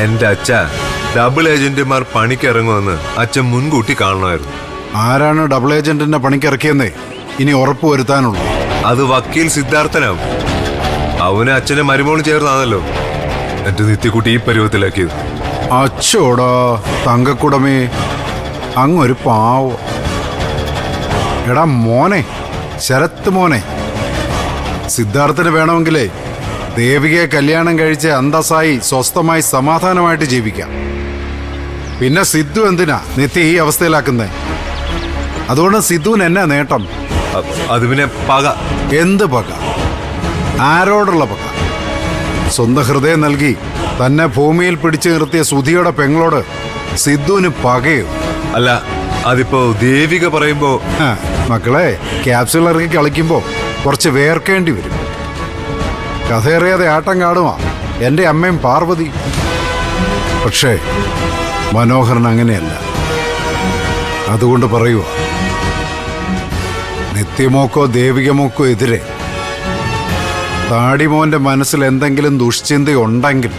എന്റെ അച്ഛ ഡബിൾ ഏജന്റുമാർ പണിക്കിറങ്ങുമെന്ന് അച്ഛൻ മുൻകൂട്ടി കാണണമായിരുന്നു. ആരാണ് ഡബിൾ ഏജന്റിനെ പണിക്കിറക്കിയെന്നേ ഇനി ഉറപ്പ് വരുത്താനുള്ളൂ. അത് വക്കീൽ സിദ്ധാർത്ഥനാവും. അവന് അച്ഛനെ മരുമോള് ചേർന്നാണല്ലോ എന്റെ നിത്യക്കുട്ടി ഈ പരുവത്തിലാക്കിയത്. അച്ചോടാ തങ്കക്കുടമേ, അങ്ങൊരു പാവ. എടാ മോനെ, ശരത്ത് മോനെ, സിദ്ധാർത്ഥന് വേണമെങ്കിലേ ദേവികയെ കല്യാണം കഴിച്ച് അന്തസ്സായി സ്വസ്ഥമായി സമാധാനമായിട്ട് ജീവിക്കാം. പിന്നെ സിദ്ധു എന്തിനാ നിത്യ ഈ അവസ്ഥയിലാക്കുന്നേ? അതുകൊണ്ട് സിദ്ധുവിന് എന്നാ നേട്ടം? അത് പിന്നെ പക. എന്ത് പക? ആരോടുള്ള പക? സ്വന്തം ഹൃദയം നൽകി തന്നെ ഭൂമിയിൽ പിടിച്ചു നിർത്തിയ സുധിയുടെ പെങ്ങളോട് സിദ്ധുവിന് പകയോ? അല്ല, അതിപ്പോ ദേവിക പറയുമ്പോ മക്കളെ, ക്യാപ്സ്യൂൾ ഇറക്കി കളിക്കുമ്പോ കുറച്ച് വേർക്കേണ്ടി വരും. കഥയറിയാതെ ആട്ടം കാണുവാ എൻ്റെ അമ്മയും പാർവതി. പക്ഷേ മനോഹരൻ അങ്ങനെയല്ല. അതുകൊണ്ട് പറയുക, നിത്യമോക്കോ ദേവികമോക്കോ എതിരെ താടിമോന്റെ മനസ്സിൽ എന്തെങ്കിലും ദുഷ്ചിന്തയുണ്ടെങ്കിൽ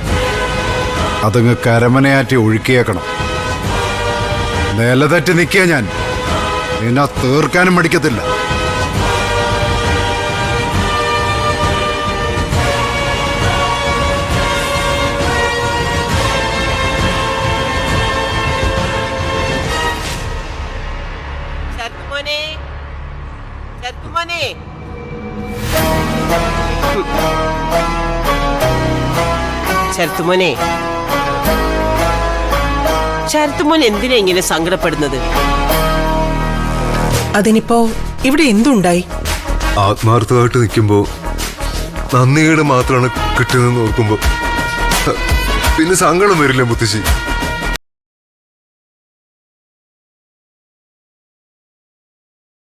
അതങ്ങ് കരമനയാറ്റി ഒഴുക്കിയേക്കണം. നിലതെറ്റി നിൽക്കുക ഞാൻ. നിന്നെ തീർക്കാനും മടിക്കത്തില്ല. ശരത്തുമോനെ, ശരത്തുമോൻ എന്തിനാ ഇങ്ങനെ സങ്കടപ്പെടുന്നത്? അതിനിപ്പോ ഇവിടെ എന്തുണ്ടായി? ആത്മാർത്ഥമായിട്ട് നിൽക്കുമ്പോ നന്ദികേട് മാത്രമാണ് കിട്ടുന്നതെന്ന് ഓർക്കുമ്പോ പിന്നെ സങ്കടം വരില്ല മുത്തശ്ശി.